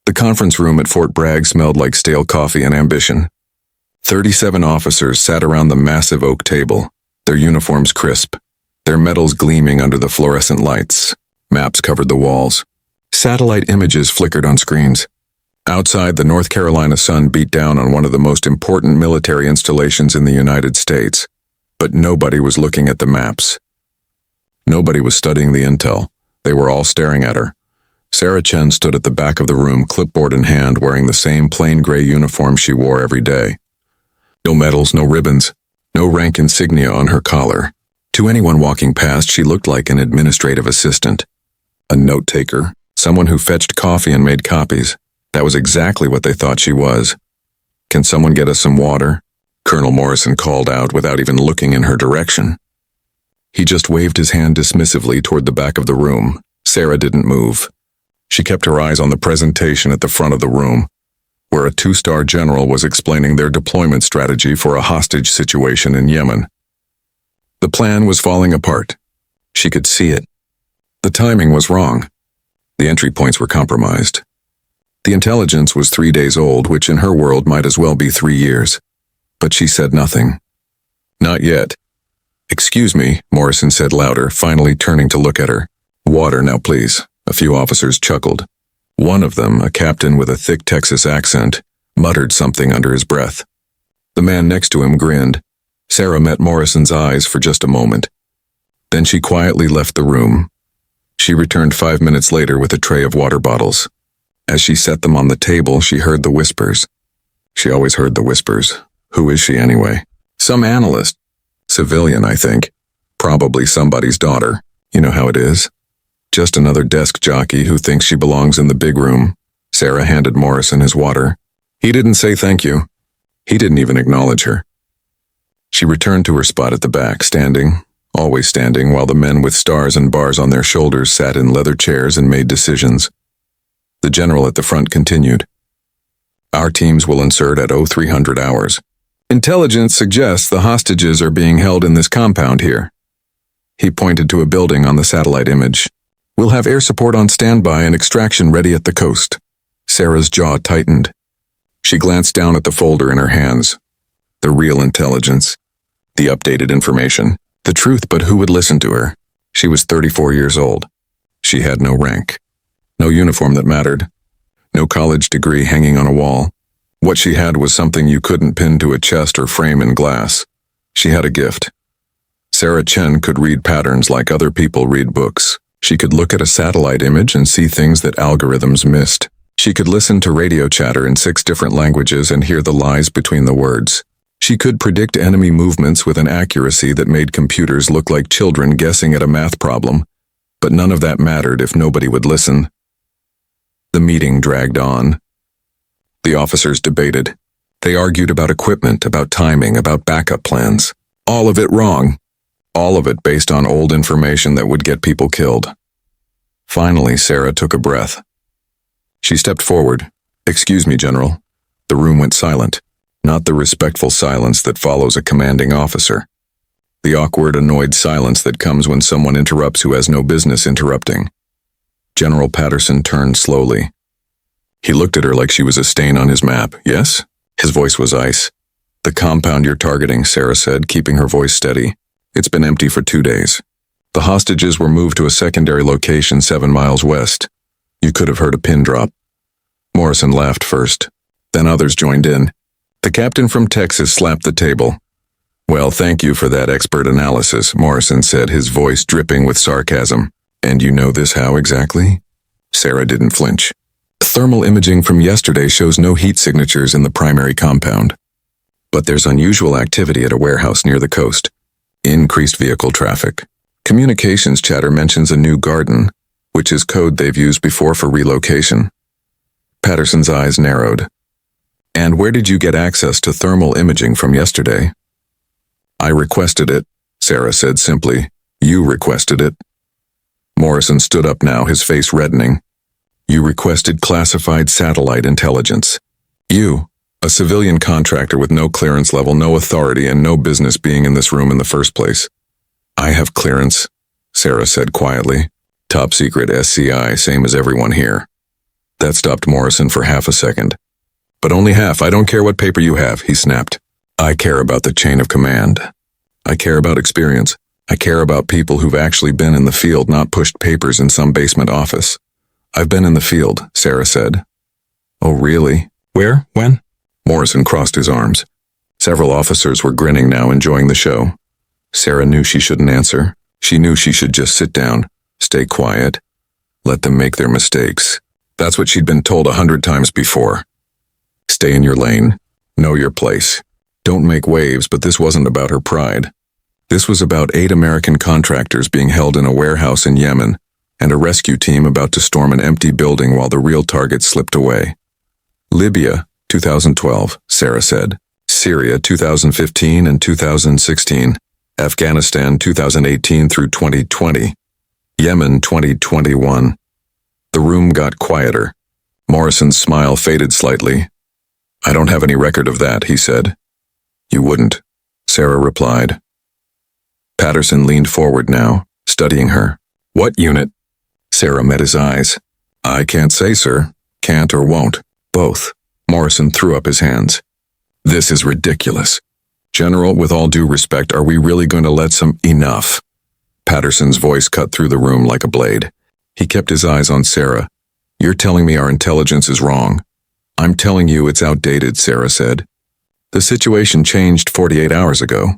The conference room at Fort Bragg smelled like stale coffee and ambition. 37 officers sat around the massive oak table, their uniforms crisp, their medals gleaming under the fluorescent lights. Maps covered the walls. Satellite images flickered on screens. Outside, the North Carolina sun beat down on one of the most important military installations in the United States. But nobody was looking at the maps. Nobody was studying the intel. They were all staring at her. Sarah Chen stood at the back of the room, clipboard in hand, wearing the same plain gray uniform she wore every day. No medals, no ribbons, no rank insignia on her collar. To anyone walking past, she looked like an administrative assistant, a note-taker, someone who fetched coffee and made copies. That was exactly what they thought she was. "Can someone get us some water?" Colonel Morrison called out without even looking in her direction. He just waved his hand dismissively toward the back of the room. Sarah didn't move. She kept her eyes on the presentation at the front of the room, where a 2-star general was explaining their deployment strategy for a hostage situation in Yemen. The plan was falling apart. She could see it. The timing was wrong. The entry points were compromised. The intelligence was 3 days old, which in her world might as well be 3 years. But she said nothing. "Not yet." "Excuse me," Morrison said louder, finally turning to look at her. "Water now, please." A few officers chuckled. One of them, a captain with a thick Texas accent, muttered something under his breath. The man next to him grinned. Sarah met Morrison's eyes for just a moment. Then she quietly left the room. She returned 5 minutes later with a tray of water bottles. As she set them on the table, she heard the whispers. She always heard the whispers. Who is she anyway? Some analyst. Civilian, I think. Probably somebody's daughter. You know how it is. Just another desk jockey who thinks she belongs in the big room. Sarah handed Morrison his water. He didn't say thank you. He didn't even acknowledge her. She returned to her spot at the back, standing, always standing, while the men with stars and bars on their shoulders sat in leather chairs and made decisions. The general at the front continued. "Our teams will insert at 0300 hours. Intelligence suggests the hostages are being held in this compound here." He pointed to a building on the satellite image. "We'll have air support on standby and extraction ready at the coast." Sarah's jaw tightened. She glanced down at the folder in her hands. The real intelligence. The updated information. The truth, but who would listen to her? She was 34 years old. She had no rank. No uniform that mattered. No college degree hanging on a wall. What she had was something you couldn't pin to a chest or frame in glass. She had a gift. Sarah Chen could read patterns like other people read books. She could look at a satellite image and see things that algorithms missed. She could listen to radio chatter in 6 different languages and hear the lies between the words. She could predict enemy movements with an accuracy that made computers look like children guessing at a math problem. But none of that mattered if nobody would listen. The meeting dragged on. The officers debated. They argued about equipment, about timing, about backup plans. All of it wrong. All of it based on old information that would get people killed. Finally, Sarah took a breath. She stepped forward. "Excuse me, General." The room went silent. Not the respectful silence that follows a commanding officer. The awkward, annoyed silence that comes when someone interrupts who has no business interrupting. General Patterson turned slowly. He looked at her like she was a stain on his map. "Yes?" His voice was ice. "The compound you're targeting," Sarah said, keeping her voice steady. "It's been empty for 2 days. The hostages were moved to a secondary location 7 miles west. You could have heard a pin drop." Morrison laughed first. Then others joined in. The captain from Texas slapped the table. "Well, thank you for that expert analysis," Morrison said, his voice dripping with sarcasm. "And you know this how exactly?" Sarah didn't flinch. "Thermal imaging from yesterday shows no heat signatures in the primary compound. But there's unusual activity at a warehouse near the coast. Increased vehicle traffic. Communications chatter mentions a new garden, which is code they've used before for relocation." Patterson's eyes narrowed. "And where did you get access to thermal imaging from yesterday?" "I requested it," Sarah said simply. "You requested it." Morrison stood up now, his face reddening. "You requested classified satellite intelligence. You, a civilian contractor with no clearance level, no authority, and no business being in this room in the first place." "I have clearance," Sarah said quietly. "Top secret SCI, same as everyone here." That stopped Morrison for half a second. But only half. I don't care what paper you have, he snapped. I care about the chain of command. I care about experience. I care about people who've actually been in the field, not pushed papers in some basement office. I've been in the field, Sarah said. Oh, really? Where? When? Morrison crossed his arms. Several officers were grinning now, enjoying the show. Sarah knew she shouldn't answer. She knew she should just sit down, stay quiet, let them make their mistakes. That's what she'd been told 100 times before. Stay in your lane. Know your place. Don't make waves, but this wasn't about her pride. This was about 8 American contractors being held in a warehouse in Yemen and a rescue team about to storm an empty building while the real target slipped away. Libya, 2012, Sarah said. Syria, 2015 and 2016. Afghanistan, 2018 through 2020. Yemen, 2021. The room got quieter. Morrison's smile faded slightly. I don't have any record of that, he said. You wouldn't, Sarah replied. Patterson leaned forward now, studying her. What unit? Sarah met his eyes. I can't say, sir. Can't or won't. Both. Morrison threw up his hands. This is ridiculous. General, with all due respect, are we really going to let some— Enough. Patterson's voice cut through the room like a blade. He kept his eyes on Sarah. You're telling me our intelligence is wrong. I'm telling you it's outdated, Sarah said. The situation changed 48 hours ago.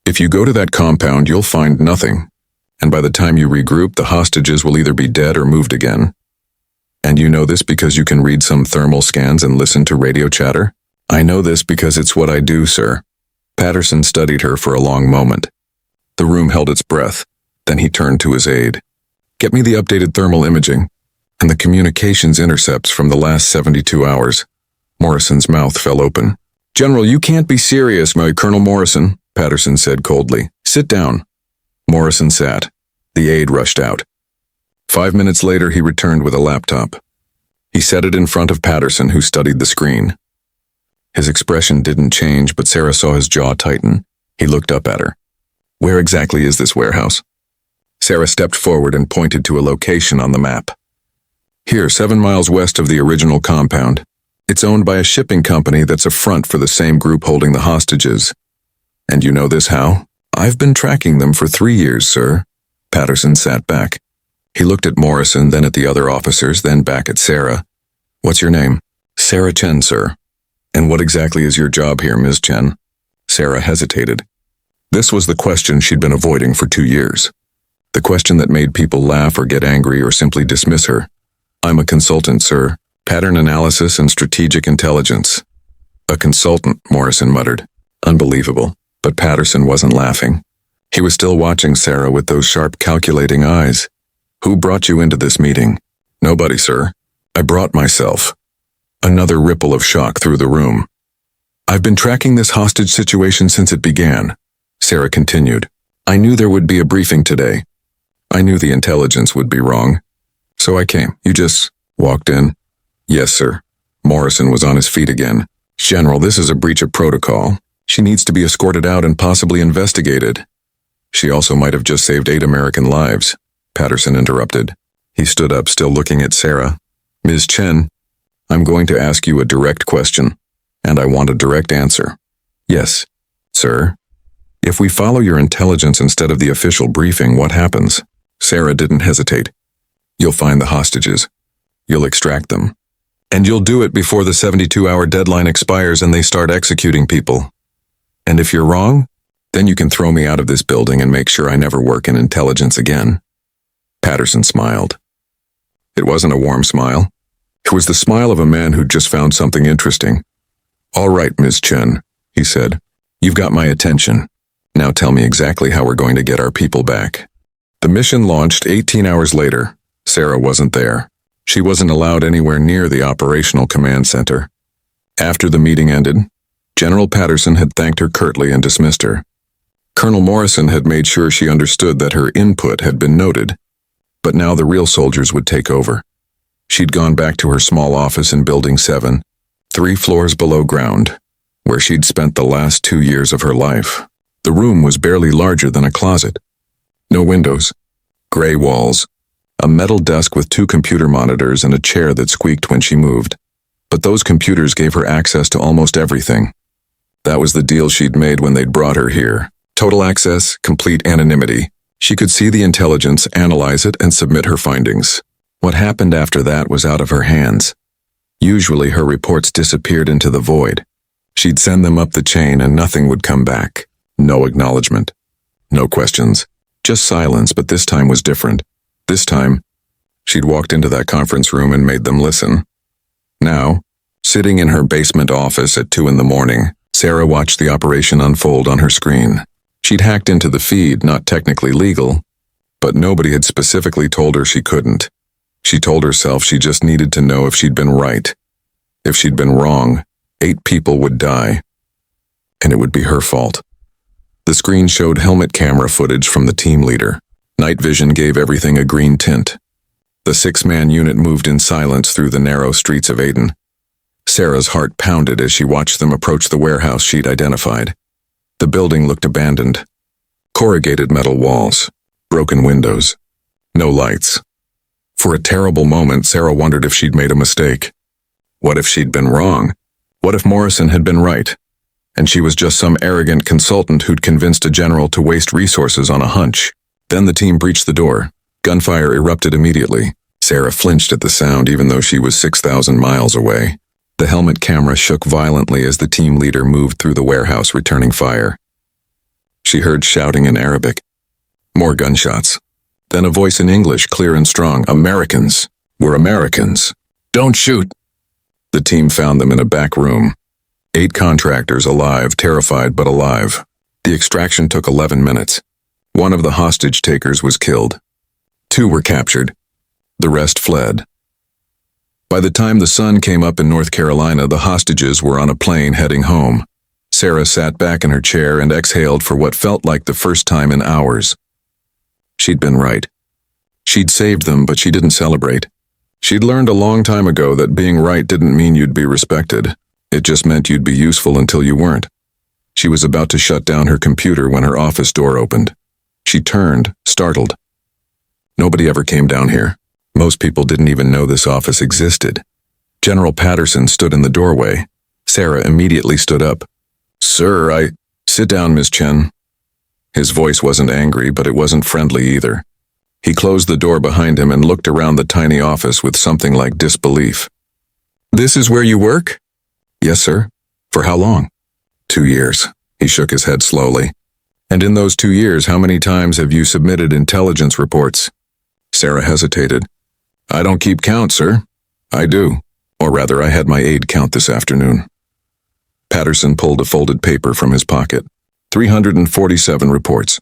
If you go to that compound, you'll find nothing. And by the time you regroup, the hostages will either be dead or moved again. And you know this because you can read some thermal scans and listen to radio chatter? I know this because it's what I do, sir. Patterson studied her for a long moment. The room held its breath. Then he turned to his aide. Get me the updated thermal imaging and the communications intercepts from the last 72 hours. Morrison's mouth fell open. General, you can't be serious, my Colonel Morrison, Patterson said coldly. Sit down. Morrison sat. The aide rushed out. 5 minutes later, he returned with a laptop. He set it in front of Patterson, who studied the screen. His expression didn't change, but Sarah saw his jaw tighten. He looked up at her. Where exactly is this warehouse? Sarah stepped forward and pointed to a location on the map. Here, 7 miles west of the original compound. It's owned by a shipping company that's a front for the same group holding the hostages. And you know this how? I've been tracking them for 3 years, sir. Patterson sat back. He looked at Morrison, then at the other officers, then back at Sarah. What's your name? Sarah Chen, sir. And what exactly is your job here, Ms. Chen? Sarah hesitated. This was the question she'd been avoiding for 2 years. The question that made people laugh or get angry or simply dismiss her. I'm a consultant, sir. Pattern analysis and strategic intelligence. A consultant, Morrison muttered. Unbelievable. But Patterson wasn't laughing. He was still watching Sarah with those sharp, calculating eyes. Who brought you into this meeting? Nobody, sir. I brought myself. Another ripple of shock through the room. I've been tracking this hostage situation since it began, Sarah continued. I knew there would be a briefing today. I knew the intelligence would be wrong. So I came. You just walked in? Yes, sir. Morrison was on his feet again. General, this is a breach of protocol. She needs to be escorted out and possibly investigated. She also might have just saved 8 American lives, Patterson interrupted. He stood up, still looking at Sarah. Ms. Chen, I'm going to ask you a direct question, and I want a direct answer. Yes, sir. If we follow your intelligence instead of the official briefing, what happens? Sarah didn't hesitate. You'll find the hostages. You'll extract them. And you'll do it before the 72-hour deadline expires and they start executing people. And if you're wrong, then you can throw me out of this building and make sure I never work in intelligence again. Patterson smiled. It wasn't a warm smile. It was the smile of a man who'd just found something interesting. All right, Ms. Chen, he said. You've got my attention. Now tell me exactly how we're going to get our people back. The mission launched 18 hours later. Sarah wasn't there. She wasn't allowed anywhere near the operational command center. After the meeting ended, General Patterson had thanked her curtly and dismissed her. Colonel Morrison had made sure she understood that her input had been noted, but now the real soldiers would take over. She'd gone back to her small office in Building 7, 3 floors below ground, where she'd spent the last 2 years of her life. The room was barely larger than a closet. No windows, gray walls, A metal desk with 2 computer monitors and a chair that squeaked when she moved. But those computers gave her access to almost everything. That was the deal she'd made when they'd brought her here. Total access, complete anonymity. She could see the intelligence, analyze it, and submit her findings. What happened after that was out of her hands. Usually her reports disappeared into the void. She'd send them up the chain and nothing would come back. No acknowledgement. No questions. Just silence, but this time was different. This time, she'd walked into that conference room and made them listen. Now, sitting in her basement office at 2 a.m, Sarah watched the operation unfold on her screen. She'd hacked into the feed, not technically legal, but nobody had specifically told her she couldn't. She told herself she just needed to know if she'd been right. If she'd been wrong, 8 people would die. And it would be her fault. The screen showed helmet camera footage from the team leader. Night vision gave everything a green tint. The 6-man unit moved in silence through the narrow streets of Aden. Sarah's heart pounded as she watched them approach the warehouse she'd identified. The building looked abandoned. Corrugated metal walls, broken windows, no lights. For a terrible moment, Sarah wondered if she'd made a mistake. What if she'd been wrong? What if Morrison had been right? And she was just some arrogant consultant who'd convinced a general to waste resources on a hunch. Then the team breached the door. Gunfire erupted immediately. Sarah flinched at the sound even though she was 6,000 miles away. The helmet camera shook violently as the team leader moved through the warehouse returning fire. She heard shouting in Arabic. More gunshots. Then a voice in English, clear and strong. Americans. We're Americans. Don't shoot. The team found them in a back room. 8 contractors alive, terrified but alive. The extraction took 11 minutes. One of the hostage takers was killed. 2 were captured. The rest fled. By the time the sun came up in North Carolina, the hostages were on a plane heading home. Sarah sat back in her chair and exhaled for what felt like the first time in hours. She'd been right. She'd saved them, but she didn't celebrate. She'd learned a long time ago that being right didn't mean you'd be respected. It just meant you'd be useful until you weren't. She was about to shut down her computer when her office door opened. She turned, startled. Nobody ever came down here. Most people didn't even know this office existed. General Patterson stood in the doorway. Sarah immediately stood up. Sir, Sit down, Miss Chen. His voice wasn't angry, but it wasn't friendly either. He closed the door behind him and looked around the tiny office with something like disbelief. This is where you work? Yes, sir. For how long? 2 years. He shook his head slowly. And in those 2 years, how many times have you submitted intelligence reports? Sarah hesitated. I don't keep count, sir. I do. Or rather, I had my aide count this afternoon. Patterson pulled a folded paper from his pocket. 347 reports.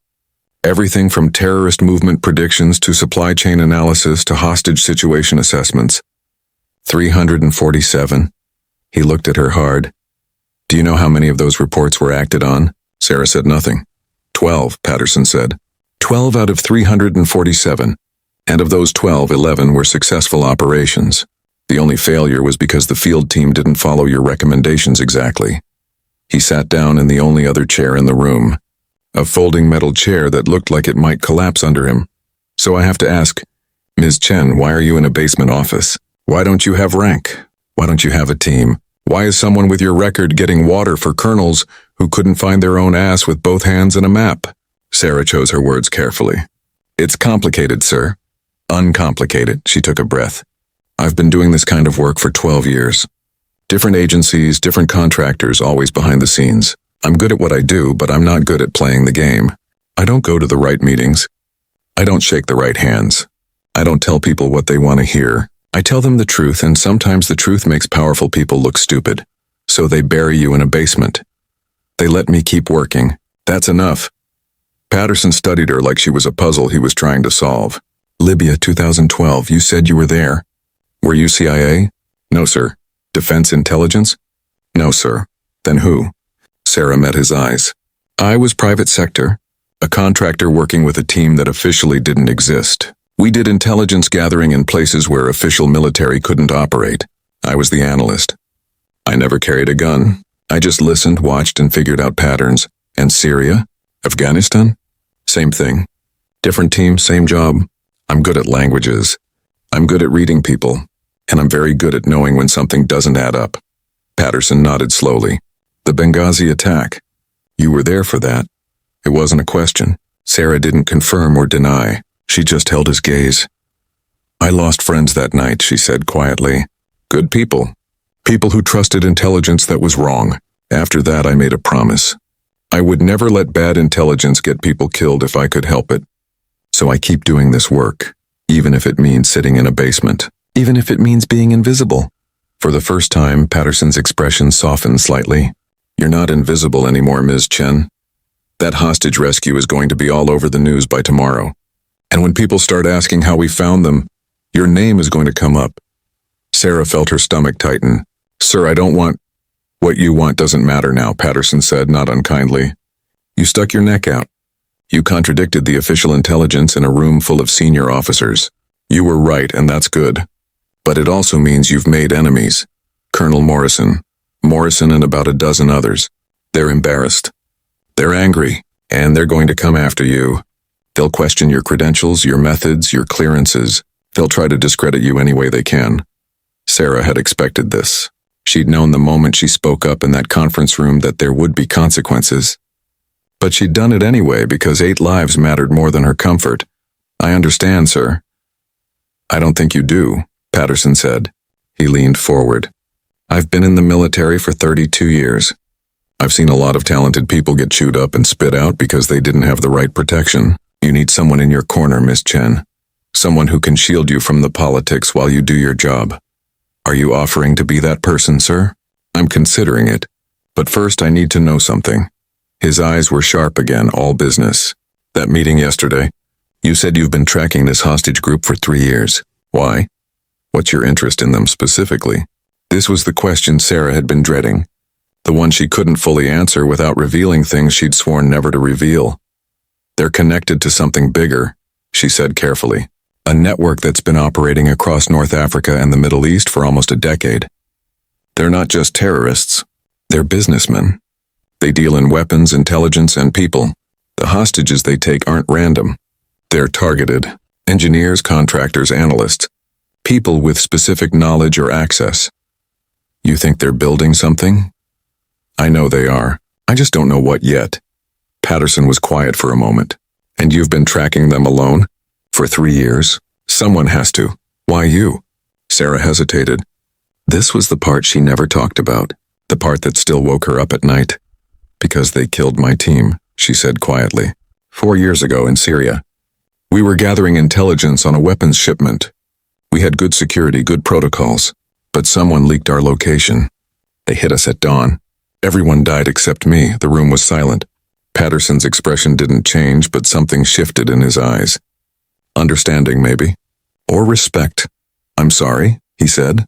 Everything from terrorist movement predictions to supply chain analysis to hostage situation assessments. 347. He looked at her hard. Do you know how many of those reports were acted on? Sarah said nothing. 12, Patterson said. 12 out of 347. And of those 12, 11 were successful operations. The only failure was because the field team didn't follow your recommendations exactly. He sat down in the only other chair in the room, a folding metal chair that looked like it might collapse under him. So I have to ask, Ms. Chen, why are you in a basement office? Why don't you have rank? Why don't you have a team? Why is someone with your record getting water for colonels who couldn't find their own ass with both hands and a map? Sarah chose her words carefully. It's complicated, sir. Uncomplicated, she took a breath. I've been doing this kind of work for 12 years. Different agencies, different contractors, always behind the scenes. I'm good at what I do, but I'm not good at playing the game. I don't go to the right meetings. I don't shake the right hands. I don't tell people what they want to hear. I tell them the truth, and sometimes the truth makes powerful people look stupid. So they bury you in a basement. They let me keep working. That's enough. Patterson studied her like she was a puzzle he was trying to solve. Libya 2012, you said you were there. Were you CIA? No, sir. Defense Intelligence? No, sir. Then who? Sarah met his eyes. I was private sector, a contractor working with a team that officially didn't exist. We did intelligence gathering in places where official military couldn't operate. I was the analyst. I never carried a gun. I just listened, watched, and figured out patterns. And Syria? Afghanistan? Same thing. Different team, same job. I'm good at languages. I'm good at reading people. And I'm very good at knowing when something doesn't add up. Patterson nodded slowly. The Benghazi attack. You were there for that. It wasn't a question. Sarah didn't confirm or deny. She just held his gaze. I lost friends that night, she said quietly. Good people. People who trusted intelligence that was wrong. After that, I made a promise. I would never let bad intelligence get people killed if I could help it. So I keep doing this work, even if it means sitting in a basement, even if it means being invisible. For the first time, Patterson's expression softened slightly. You're not invisible anymore, Ms. Chen. That hostage rescue is going to be all over the news by tomorrow. And when people start asking how we found them, your name is going to come up. Sarah felt her stomach tighten. Sir, I don't want... What you want doesn't matter now, Patterson said, not unkindly. You stuck your neck out. You contradicted the official intelligence in a room full of senior officers. You were right, and that's good. But it also means you've made enemies. Colonel Morrison and about a dozen others. They're embarrassed. They're angry, and they're going to come after you. They'll question your credentials, your methods, your clearances. They'll try to discredit you any way they can. Sarah had expected this. She'd known the moment she spoke up in that conference room that there would be consequences. But she'd done it anyway because 8 lives mattered more than her comfort. I understand, sir. I don't think you do, Patterson said. He leaned forward. I've been in the military for 32 years. I've seen a lot of talented people get chewed up and spit out because they didn't have the right protection. You need someone in your corner, Miss Chen. Someone who can shield you from the politics while you do your job. Are you offering to be that person, sir? I'm considering it. But first I need to know something. His eyes were sharp again, all business. That meeting yesterday. You said you've been tracking this hostage group for 3 years. Why? What's your interest in them specifically? This was the question Sarah had been dreading. The one she couldn't fully answer without revealing things she'd sworn never to reveal. They're connected to something bigger, she said carefully. A network that's been operating across North Africa and the Middle East for almost a decade. They're not just terrorists. They're businessmen. They deal in weapons, intelligence, and people. The hostages they take aren't random. They're targeted. Engineers, contractors, analysts. People with specific knowledge or access. You think they're building something? I know they are. I just don't know what yet. Patterson was quiet for a moment. And you've been tracking them alone? For 3 years? Someone has to. Why you? Sarah hesitated. This was the part she never talked about. The part that still woke her up at night. Because they killed my team, she said quietly. 4 years ago in Syria. We were gathering intelligence on a weapons shipment. We had good security, good protocols. But someone leaked our location. They hit us at dawn. Everyone died except me. The room was silent. Patterson's expression didn't change, but something shifted in his eyes. Understanding, maybe. Or respect. I'm sorry, he said.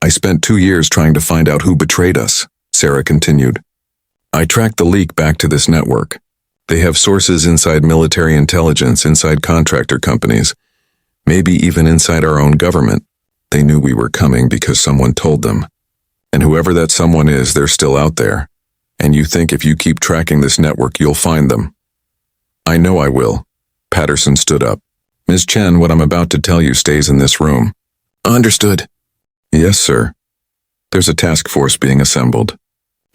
I spent 2 years trying to find out who betrayed us, Sarah continued. I tracked the leak back to this network. They have sources inside military intelligence, inside contractor companies, maybe even inside our own government. They knew we were coming because someone told them. And whoever that someone is, they're still out there. And you think if you keep tracking this network, you'll find them. I know I will. Patterson stood up. Ms. Chen, what I'm about to tell you stays in this room. Understood. Yes, sir. There's a task force being assembled.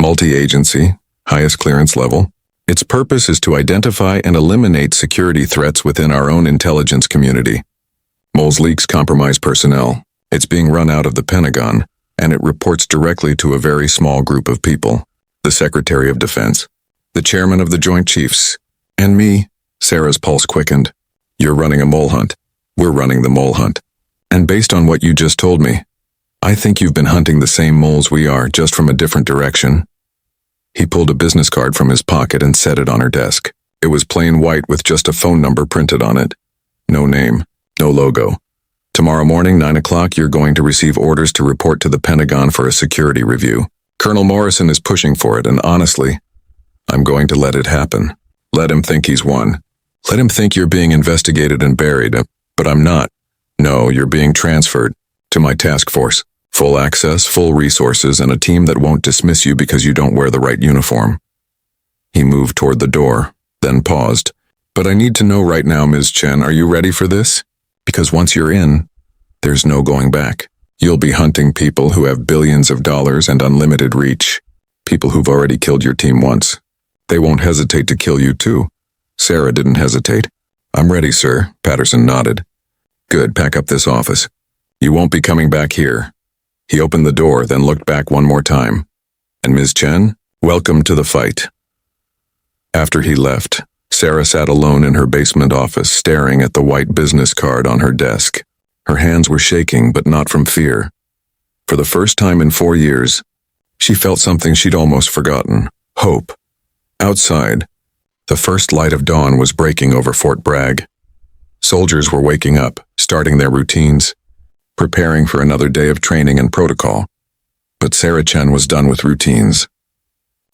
Multi-agency, highest clearance level. Its purpose is to identify and eliminate security threats within our own intelligence community. Mole's leaks compromise personnel. It's being run out of the Pentagon, and it reports directly to a very small group of people. The Secretary of Defense, the Chairman of the Joint Chiefs, and me. Sarah's pulse quickened. You're running a mole hunt. We're running the mole hunt. And based on what you just told me, I think you've been hunting the same moles we are, just from a different direction. He pulled a business card from his pocket and set it on her desk. It was plain white with just a phone number printed on it. No name, no logo. Tomorrow morning, 9 o'clock, you're going to receive orders to report to the Pentagon for a security review. Colonel Morrison is pushing for it, and honestly, I'm going to let it happen. Let him think he's won. Let him think you're being investigated and buried, but I'm not. No, you're being transferred to my task force. Full access, full resources, and a team that won't dismiss you because you don't wear the right uniform. He moved toward the door, then paused. But I need to know right now, Ms. Chen, are you ready for this? Because once you're in, there's no going back. You'll be hunting people who have billions of dollars and unlimited reach. People who've already killed your team once. They won't hesitate to kill you too. Sarah didn't hesitate. "I'm ready, sir," Patterson nodded. "Good, pack up this office. You won't be coming back here." He opened the door, then looked back one more time. "And Ms. Chen, welcome to the fight." After he left, Sarah sat alone in her basement office, staring at the white business card on her desk. Her hands were shaking, but not from fear. For the first time in 4 years, she felt something she'd almost forgotten: hope. Outside, the first light of dawn was breaking over Fort Bragg. Soldiers were waking up, starting their routines, preparing for another day of training and protocol. But Sarah Chen was done with routines.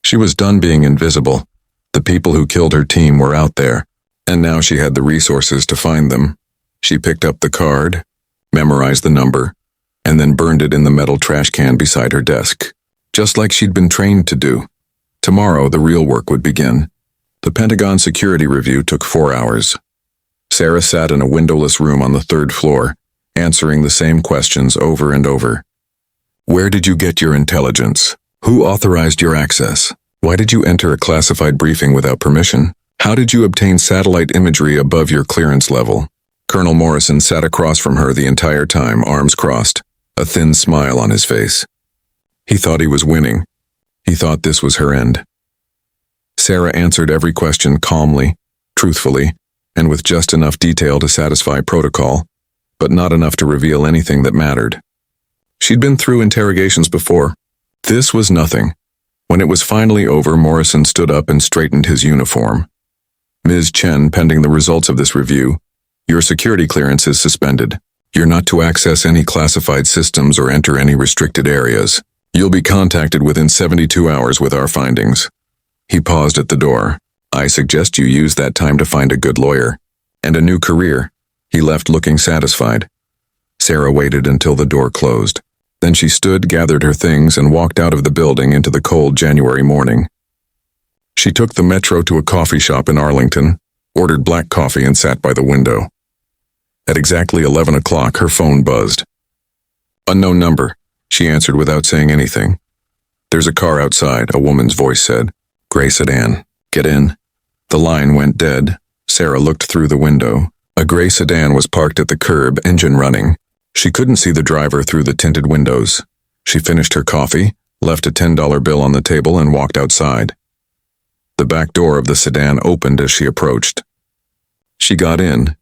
She was done being invisible. The people who killed her team were out there, and now she had the resources to find them. She picked up the card, memorized the number, and then burned it in the metal trash can beside her desk, just like she'd been trained to do. Tomorrow, the real work would begin. The Pentagon security review took 4 hours. Sarah sat in a windowless room on the 3rd floor, answering the same questions over and over. Where did you get your intelligence? Who authorized your access? Why did you enter a classified briefing without permission? How did you obtain satellite imagery above your clearance level? Colonel Morrison sat across from her the entire time, arms crossed, a thin smile on his face. He thought he was winning. He thought this was her end. Sarah answered every question calmly, truthfully, and with just enough detail to satisfy protocol, but not enough to reveal anything that mattered. She'd been through interrogations before. This was nothing. When it was finally over, Morrison stood up and straightened his uniform. "Ms. Chen, pending the results of this review, your security clearance is suspended. You're not to access any classified systems or enter any restricted areas. You'll be contacted within 72 hours with our findings." He paused at the door. "I suggest you use that time to find a good lawyer and a new career." He left looking satisfied. Sarah waited until the door closed. Then she stood, gathered her things, and walked out of the building into the cold January morning. She took the metro to a coffee shop in Arlington, ordered black coffee, and sat by the window. At exactly 11 o'clock, her phone buzzed. "Unknown number," she answered without saying anything. "There's a car outside," a woman's voice said. "Gray sedan. Get in." The line went dead. Sarah looked through the window. A gray sedan was parked at the curb, engine running. She couldn't see the driver through the tinted windows. She finished her coffee, left a $10 bill on the table, and walked outside. The back door of the sedan opened as she approached. She got in.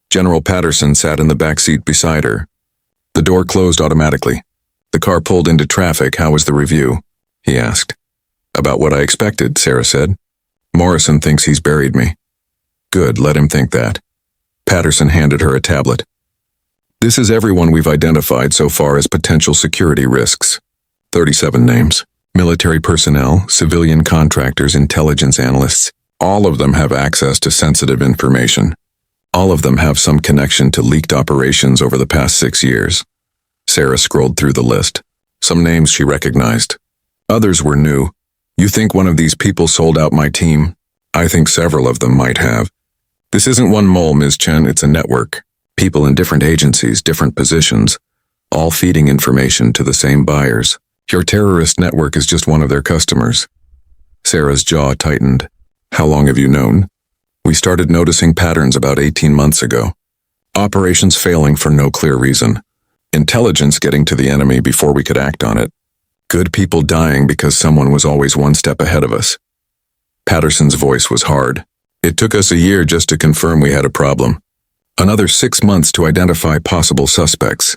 General Patterson sat in the back seat beside her. The door closed automatically. The car pulled into traffic. "How was the review?" he asked. "About what I expected," Sarah said. "Morrison thinks he's buried me." "Good, let him think that." Patterson handed her a tablet. "This is everyone we've identified so far as potential security risks. 37 names. Military personnel, civilian contractors, intelligence analysts. All of them have access to sensitive information. All of them have some connection to leaked operations over the past 6 years. Sarah scrolled through the list. Some names she recognized. Others were new. "You think one of these people sold out my team?" "I think several of them might have." "This isn't one mole, Ms. Chen, it's a network. People in different agencies, different positions, all feeding information to the same buyers. Your terrorist network is just one of their customers." Sarah's jaw tightened. "How long have you known?" "We started noticing patterns about 18 months ago. Operations failing for no clear reason. Intelligence getting to the enemy before we could act on it. Good people dying because someone was always one step ahead of us." Patterson's voice was hard. "It took us a year just to confirm we had a problem. Another 6 months to identify possible suspects.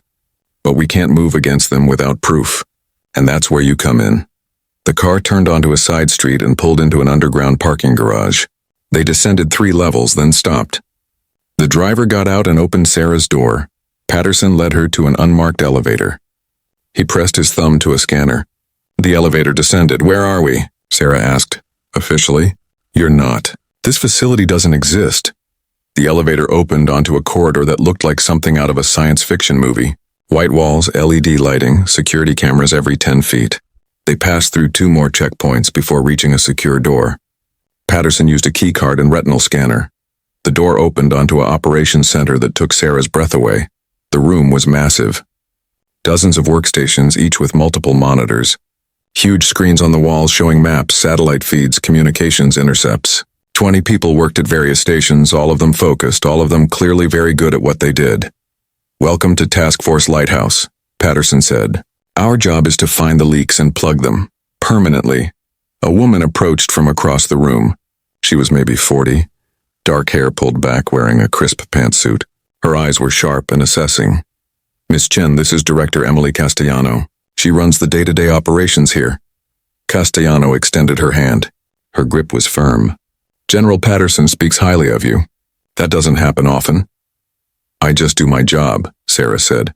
But we can't move against them without proof. And that's where you come in." The car turned onto a side street and pulled into an underground parking garage. They descended 3 levels, then stopped. The driver got out and opened Sarah's door. Patterson led her to an unmarked elevator. He pressed his thumb to a scanner. The elevator descended. "Where are we?" Sarah asked. "Officially, you're not. This facility doesn't exist." The elevator opened onto a corridor that looked like something out of a science fiction movie. White walls, LED lighting, security cameras every 10 feet. They passed through 2 more checkpoints before reaching a secure door. Patterson used a keycard and retinal scanner. The door opened onto an operations center that took Sarah's breath away. The room was massive. Dozens of workstations, each with multiple monitors. Huge screens on the walls showing maps, satellite feeds, communications intercepts. 20 people worked at various stations, all of them focused, all of them clearly very good at what they did. "Welcome to Task Force Lighthouse," Patterson said. "Our job is to find the leaks and plug them. Permanently." A woman approached from across the room. She was maybe 40, dark hair pulled back, wearing a crisp pantsuit. Her eyes were sharp and assessing. "Miss Chen, this is Director Emily Castellano. She runs the day-to-day operations here." Castellano extended her hand. Her grip was firm. "General Patterson speaks highly of you. That doesn't happen often." "I just do my job," Sarah said.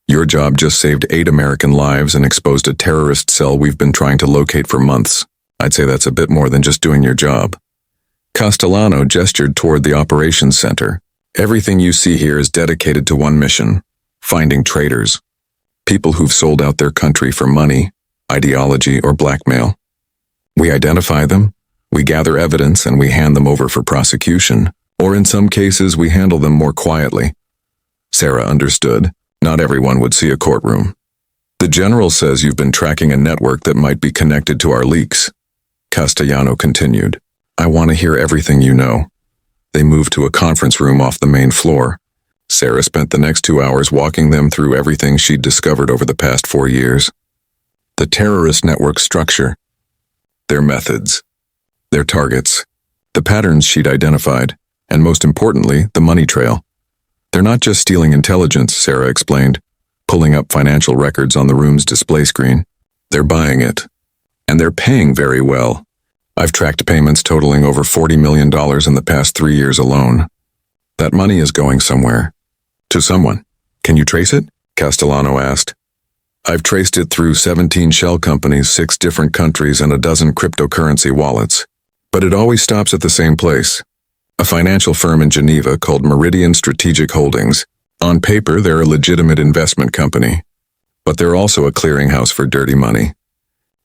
"Your job just saved 8 American lives and exposed a terrorist cell we've been trying to locate for months. I'd say that's a bit more than just doing your job." Castellano gestured toward the operations center. "Everything you see here is dedicated to one mission: finding traitors. People who've sold out their country for money, ideology, or blackmail. We identify them, we gather evidence, and we hand them over for prosecution, or in some cases we handle them more quietly." Sarah understood. Not everyone would see a courtroom. "The general says you've been tracking a network that might be connected to our leaks," Castellano continued. "I want to hear everything you know." They moved to a conference room off the main floor. Sarah spent the next 2 hours walking them through everything she'd discovered over the past 4 years. The terrorist network structure, their methods, their targets, the patterns she'd identified, and most importantly, the money trail. "They're not just stealing intelligence," Sarah explained, pulling up financial records on the room's display screen. "They're buying it. And they're paying very well. I've tracked payments totaling over $40 million in the past 3 years alone. That money is going somewhere. To someone. Can you trace it?" Castellano asked. "I've traced it through 17 shell companies, 6 different countries, and a dozen cryptocurrency wallets. But it always stops at the same place. A financial firm in Geneva called Meridian Strategic Holdings. On paper, they're a legitimate investment company. But they're also a clearinghouse for dirty money.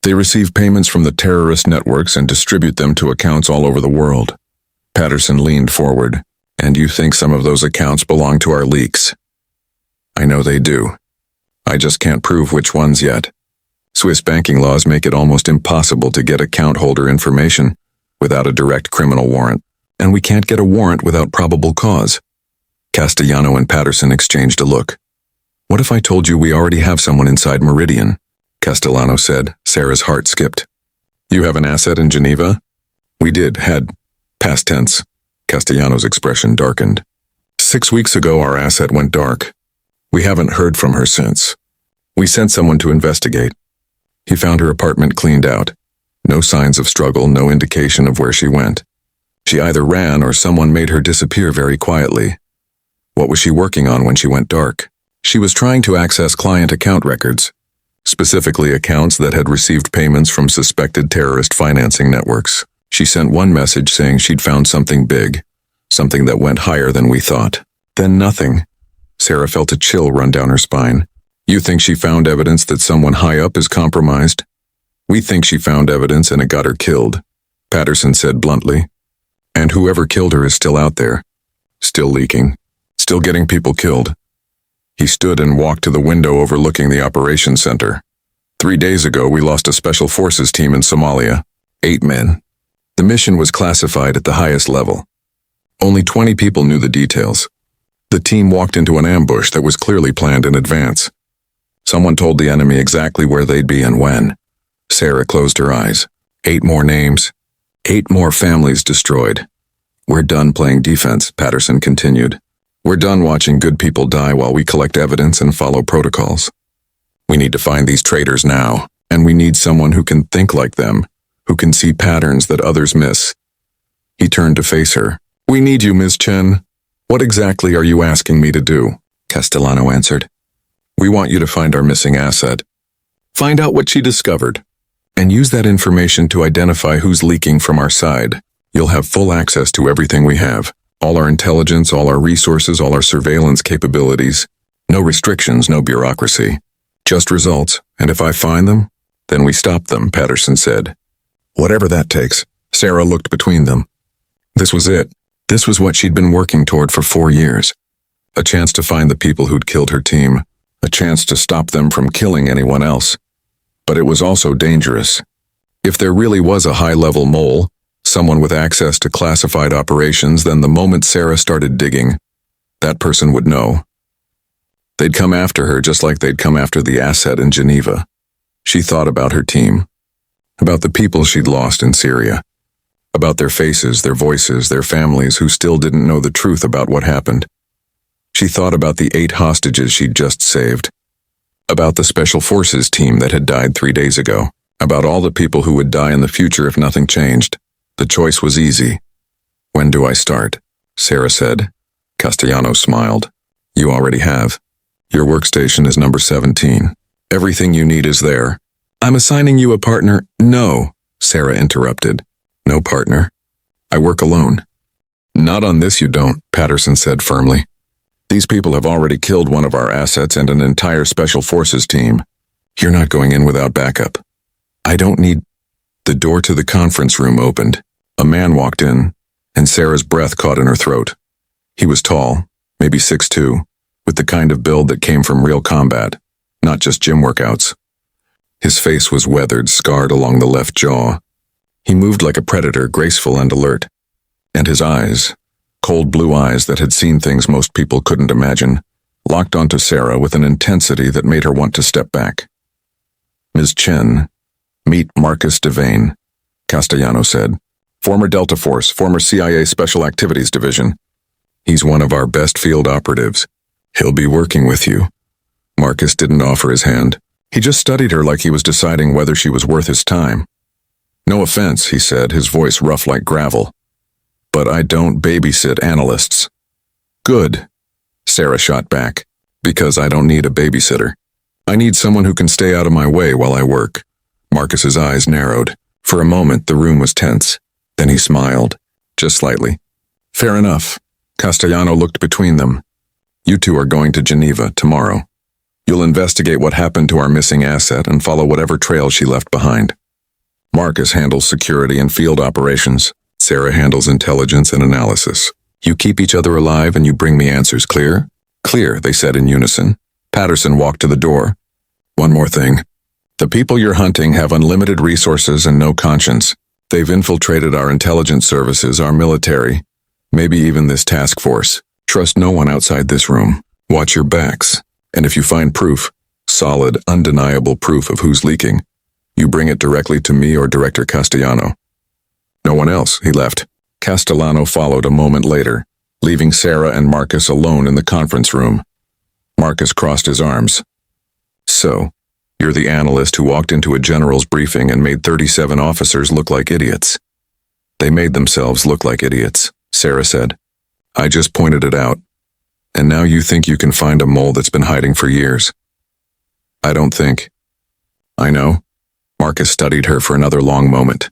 They receive payments from the terrorist networks and distribute them to accounts all over the world." Patterson leaned forward. "And you think some of those accounts belong to our leaks?" "I know they do. I just can't prove which ones yet. Swiss banking laws make it almost impossible to get account holder information without a direct criminal warrant, and we can't get a warrant without probable cause." Castellano and Patterson exchanged a look. "What if I told you we already have someone inside Meridian?" Castellano said. Sarah's heart skipped. "You have an asset in Geneva?" "We had. Past tense." Castellano's expression darkened. 6 weeks ago our asset went dark. We haven't heard from her since. We sent someone to investigate. He found her apartment cleaned out. No signs of struggle, no indication of where she went. She either ran or someone made her disappear very quietly. What was she working on when she went dark? She was trying to access client account records, specifically accounts that had received payments from suspected terrorist financing networks. She sent one message saying she'd found something big, something that went higher than we thought. Then nothing. Sarah felt a chill run down her spine. "You think she found evidence that someone high up is compromised?" "We think she found evidence and it got her killed," Patterson said bluntly. "And whoever killed her is still out there. Still leaking. Still getting people killed." He stood and walked to the window overlooking the operations center. 3 days ago, we lost a special forces team in Somalia. 8 men. The mission was classified at the highest level. Only 20 people knew the details. The team walked into an ambush that was clearly planned in advance. Someone told the enemy exactly where they'd be and when. Sarah closed her eyes. 8 more names. 8 more families destroyed. "We're done playing defense," Patterson continued. "We're done watching good people die while we collect evidence and follow protocols. We need to find these traitors now, and we need someone who can think like them, who can see patterns that others miss." He turned to face her. "We need you, Ms. Chen. What exactly are you asking me to do?" Castellano answered. "We want you to find our missing asset. Find out what she discovered, and use that information to identify who's leaking from our side. You'll have full access to everything we have. All our intelligence, all our resources, all our surveillance capabilities. No restrictions, no bureaucracy. Just results, and if I find them, then we stop them," Patterson said. "Whatever that takes." Sarah looked between them. This was it. This was what she'd been working toward for 4 years. A chance to find the people who'd killed her team. A chance to stop them from killing anyone else. But it was also dangerous. If there really was a high-level mole, someone with access to classified operations, then the moment Sarah started digging, that person would know. They'd come after her just like they'd come after the asset in Geneva. She thought about her team, about the people she'd lost in Syria, about their faces, their voices, their families who still didn't know the truth about what happened. She thought about the 8 hostages she'd just saved, about the Special Forces team that had died 3 days ago, about all the people who would die in the future if nothing changed. The choice was easy. "When do I start?" Sarah said. Castellanos smiled. "You already have. Your workstation is number 17. Everything you need is there." "I'm assigning you a partner." "No," Sarah interrupted. "No partner. I work alone." "Not on this you don't," Patterson said firmly. "These people have already killed one of our assets and an entire Special Forces team. You're not going in without backup." "I don't need—" The door to the conference room opened. A man walked in, and Sarah's breath caught in her throat. He was tall, maybe 6'2", with the kind of build that came from real combat, not just gym workouts. His face was weathered, scarred along the left jaw. He moved like a predator, graceful and alert. And his eyes, cold blue eyes that had seen things most people couldn't imagine, locked onto Sarah with an intensity that made her want to step back. "Ms. Chen, meet Marcus Devane," Castellanos said. "Former Delta Force, former CIA Special Activities Division. He's one of our best field operatives. He'll be working with you." Marcus didn't offer his hand. He just studied her like he was deciding whether she was worth his time. "No offense," he said, his voice rough like gravel, "but I don't babysit analysts." "Good," Sarah shot back, "because I don't need a babysitter. I need someone who can stay out of my way while I work." Marcus's eyes narrowed. For a moment, the room was tense. Then he smiled, just slightly. "Fair enough." Castellano looked between them. "You two are going to Geneva tomorrow. You'll investigate what happened to our missing asset and follow whatever trail she left behind. Marcus handles security and field operations. Sarah handles intelligence and analysis. You keep each other alive and you bring me answers, clear?" "Clear," they said in unison. Patterson walked to the door. "One more thing. The people you're hunting have unlimited resources and no conscience. They've infiltrated our intelligence services, our military, maybe even this task force. Trust no one outside this room. Watch your backs. And if you find proof, solid, undeniable proof of who's leaking, you bring it directly to me or Director Castellano." "No one else," he left. Castellano followed a moment later, leaving Sarah and Marcus alone in the conference room. Marcus crossed his arms. "So, you're the analyst who walked into a general's briefing and made 37 officers look like idiots." "They made themselves look like idiots," Sarah said. "I just pointed it out. And now you think you can find a mole that's been hiding for years." "I don't think." "I know." Marcus studied her for another long moment.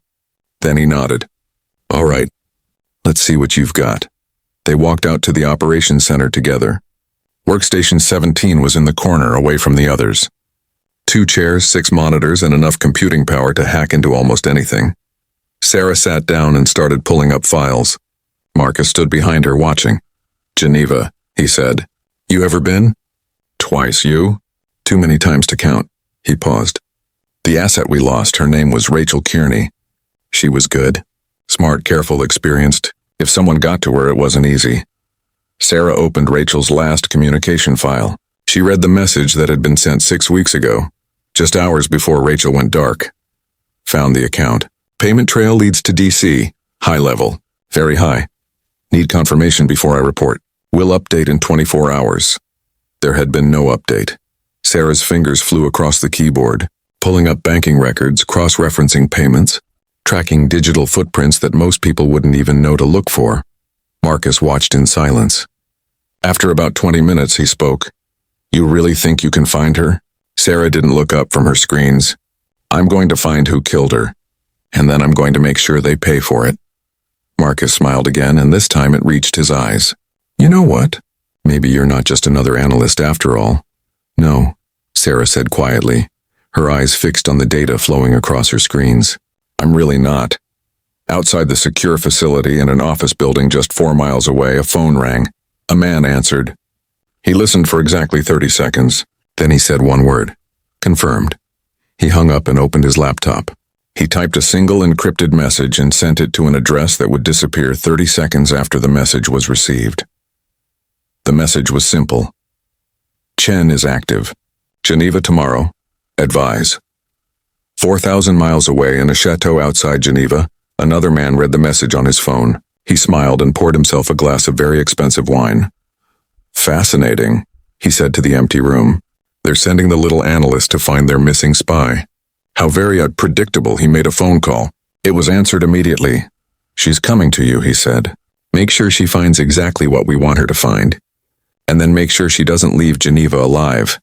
Then he nodded. "All right. Let's see what you've got." They walked out to the operations center together. Workstation 17 was in the corner away from the others. 2 chairs, 6 monitors, and enough computing power to hack into almost anything. Sarah sat down and started pulling up files. Marcus stood behind her watching. "Geneva," he said. "You ever been?" "Twice, you?" "Too many times to count." He paused. "The asset we lost, her name was Rachel Kearney. She was good. Smart, careful, experienced. If someone got to her, it wasn't easy." Sarah opened Rachel's last communication file. She read the message that had been sent 6 weeks ago, just hours before Rachel went dark. Found the account. "Payment trail leads to DC. High level. Very high. Need confirmation before I report. Will update in 24 hours. There had been no update. Sarah's fingers flew across the keyboard, pulling up banking records, cross-referencing payments, tracking digital footprints that most people wouldn't even know to look for. Marcus watched in silence. After about 20 minutes, he spoke. "You really think you can find her?" Sarah didn't look up from her screens. "I'm going to find who killed her, and then I'm going to make sure they pay for it." Marcus smiled again, and this time it reached his eyes. "You know what? Maybe you're not just another analyst after all." "No," Sarah said quietly, her eyes fixed on the data flowing across her screens. "I'm really not. Outside the secure facility in an office building just 4 miles away, a phone rang. A man answered. He listened for exactly 30 seconds. Then he said one word. Confirmed. He hung up and opened his laptop. He typed a single encrypted message and sent it to an address that would disappear 30 seconds after the message was received. The message was simple. Chen is active. Geneva tomorrow. Advise. 4,000 miles away in a chateau outside Geneva, another man read the message on his phone. He smiled and poured himself a glass of very expensive wine. Fascinating, he said to the empty room. They're sending the little analyst to find their missing spy. How very unpredictable. He made a phone call. It was answered immediately. She's coming to you, he said. Make sure she finds exactly what we want her to find. And then make sure she doesn't leave Geneva alive.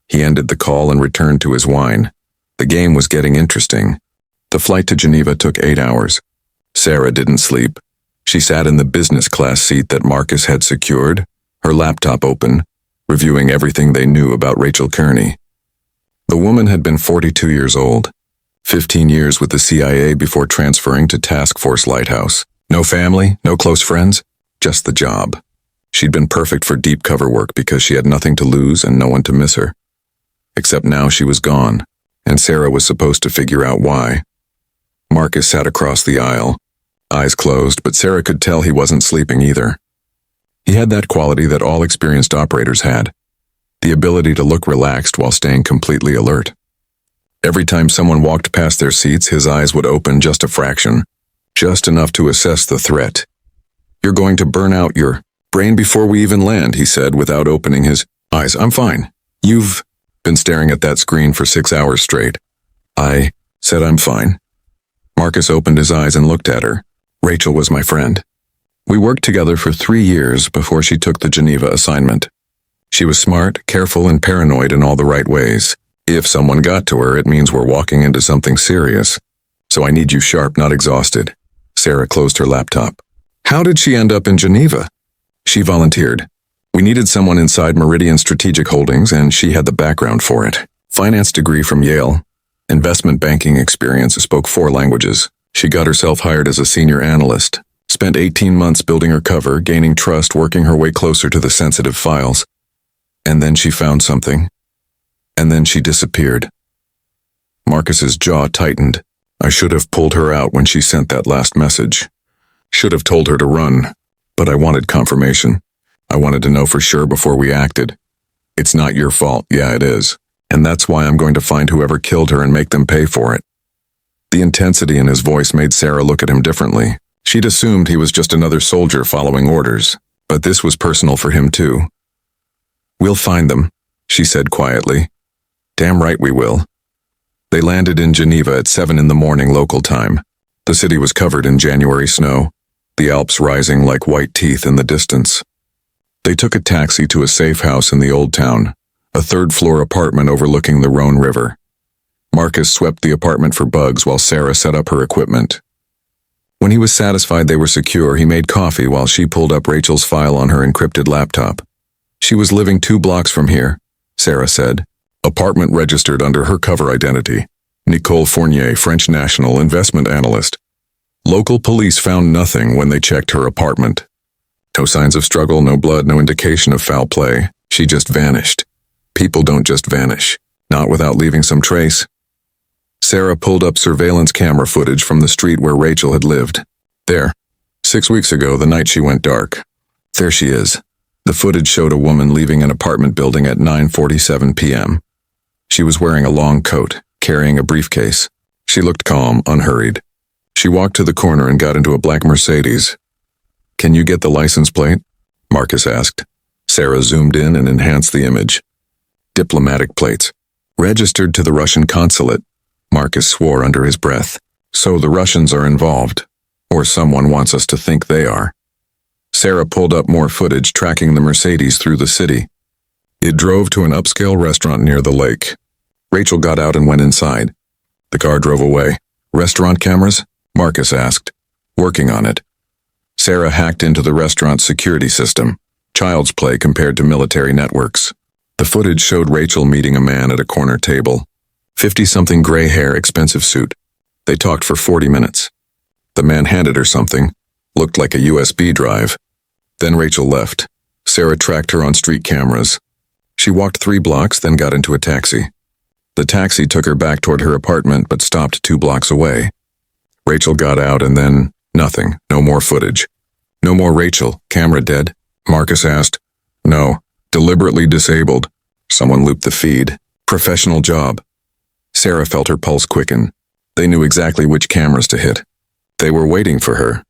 He ended the call and returned to his wine. The game was getting interesting. The flight to Geneva took 8 hours. Sarah didn't sleep. She sat in the business class seat that Marcus had secured, her laptop open, reviewing everything they knew about Rachel Kearney. The woman had been 42 years old, 15 years with the CIA before transferring to Task Force Lighthouse. No family, no close friends, just the job. She'd been perfect for deep cover work because she had nothing to lose and no one to miss her. Except now she was gone, and Sarah was supposed to figure out why. Marcus sat across the aisle, eyes closed, but Sarah could tell he wasn't sleeping either. He had that quality that all experienced operators had, the ability to look relaxed while staying completely alert. Every time someone walked past their seats, his eyes would open just a fraction, just enough to assess the threat. You're going to burn out your brain before we even land, he said without opening his eyes. I'm fine. You've been staring at that screen for 6 hours straight. I said I'm fine. Marcus opened his eyes and looked at her. Rachel was my friend. We worked together for 3 years before she took the Geneva assignment. She was smart, careful, and paranoid in all the right ways. If someone got to her, it means we're walking into something serious. So I need you sharp, not exhausted. Sarah closed her laptop. How did she end up in Geneva? She volunteered. We needed someone inside Meridian Strategic Holdings, and she had the background for it. Finance degree from Yale. Investment banking experience, spoke 4 languages. She got herself hired as a senior analyst. Spent 18 months building her cover, gaining trust, working her way closer to the sensitive files. And then she found something. And then she disappeared. Marcus's jaw tightened. I should have pulled her out when she sent that last message. Should have told her to run. But I wanted confirmation. I wanted to know for sure before we acted. It's not your fault. Yeah, it is. And that's why I'm going to find whoever killed her and make them pay for it. The intensity in his voice made Sarah look at him differently. She'd assumed he was just another soldier following orders, but this was personal for him too. We'll find them, she said quietly. Damn right we will. They landed in Geneva at 7 in the morning local time. The city was covered in January snow, the Alps rising like white teeth in the distance. They took a taxi to a safe house in the old town, a 3rd-floor apartment overlooking the Rhone River. Marcus swept the apartment for bugs while Sarah set up her equipment. When he was satisfied they were secure, he made coffee while she pulled up Rachel's file on her encrypted laptop. She was living 2 blocks from here, Sarah said. Apartment registered under her cover identity. Nicole Fournier, French national investment analyst. Local police found nothing when they checked her apartment. No signs of struggle, no blood, no indication of foul play. She just vanished. People don't just vanish, not without leaving some trace. Sarah pulled up surveillance camera footage from the street where Rachel had lived. There, 6 weeks ago, the night she went dark. There she is. The footage showed a woman leaving an apartment building at 9:47 p.m. She was wearing a long coat, carrying a briefcase. She looked calm, unhurried. She walked to the corner and got into a black Mercedes. Can you get the license plate? Marcus asked. Sarah zoomed in and enhanced the image. Diplomatic plates. Registered to the Russian consulate. Marcus swore under his breath. So the Russians are involved. Or someone wants us to think they are. Sarah pulled up more footage tracking the Mercedes through the city. It drove to an upscale restaurant near the lake. Rachel got out and went inside. The car drove away. Restaurant cameras? Marcus asked. Working on it. Sarah hacked into the restaurant's security system. Child's play compared to military networks. The footage showed Rachel meeting a man at a corner table. 50-something gray hair, expensive suit. They talked for 40 minutes. The man handed her something. Looked like a USB drive. Then Rachel left. Sarah tracked her on street cameras. She walked 3 blocks, then got into a taxi. The taxi took her back toward her apartment, but stopped 2 blocks away. Rachel got out and then nothing. No more footage. No more Rachel. Camera dead? Marcus asked. No. Deliberately disabled. Someone looped the feed. Professional job. Sarah felt her pulse quicken. They knew exactly which cameras to hit. They were waiting for her.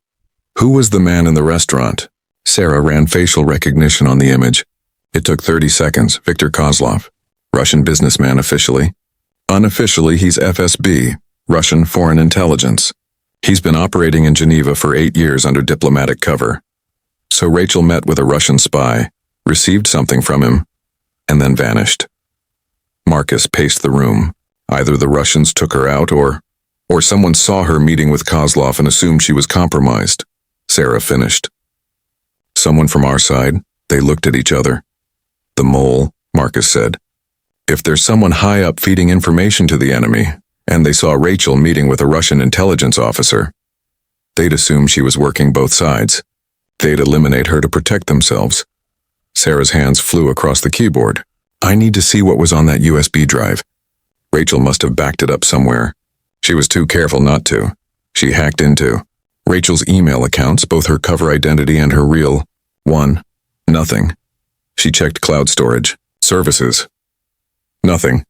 Who was the man in the restaurant? Sarah ran facial recognition on the image. It took 30 seconds. Viktor Kozlov. Russian businessman officially. Unofficially, he's FSB, Russian Foreign Intelligence. He's been operating in Geneva for 8 years under diplomatic cover. So Rachel met with a Russian spy, received something from him, and then vanished. Marcus paced the room. Either the Russians took her out or someone saw her meeting with Kozlov and assumed she was compromised. Sarah finished. Someone from our side. They looked at each other. The mole, Marcus said. If there's someone high up feeding information to the enemy, and they saw Rachel meeting with a Russian intelligence officer, they'd assume she was working both sides. They'd eliminate her to protect themselves. Sarah's hands flew across the keyboard. I need to see what was on that USB drive. Rachel must have backed it up somewhere. She was too careful not to. She hacked into Rachel's email accounts, both her cover identity and her real one. Nothing. She checked cloud storage, services. Nothing.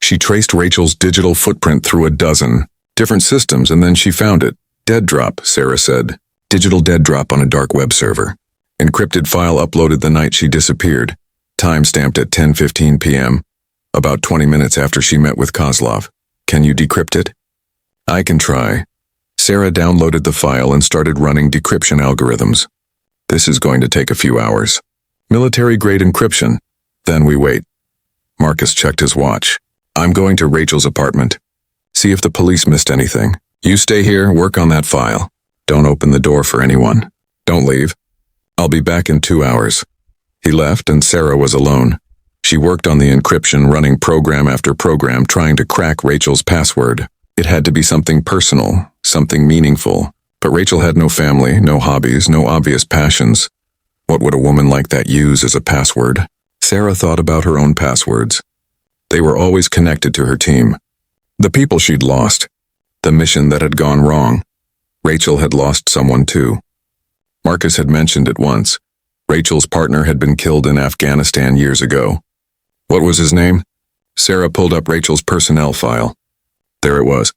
She traced Rachel's digital footprint through a dozen different systems and then she found it. Dead drop, Sarah said. Digital dead drop on a dark web server. Encrypted file uploaded the night she disappeared. Time stamped at 10:15 p.m. About 20 minutes after she met with Kozlov. Can you decrypt it? I can try. Sarah downloaded the file and started running decryption algorithms. This is going to take a few hours. Military-grade encryption. Then we wait. Marcus checked his watch. I'm going to Rachel's apartment. See if the police missed anything. You stay here, work on that file. Don't open the door for anyone. Don't leave. I'll be back in 2 hours. He left and Sarah was alone. She worked on the encryption, running program after program, trying to crack Rachel's password. It had to be something personal, something meaningful. But Rachel had no family, no hobbies, no obvious passions. What would a woman like that use as a password? Sarah thought about her own passwords. They were always connected to her team. The people she'd lost. The mission that had gone wrong. Rachel had lost someone too. Marcus had mentioned it once. Rachel's partner had been killed in Afghanistan years ago. What was his name? Sarah pulled up Rachel's personnel file. There it was.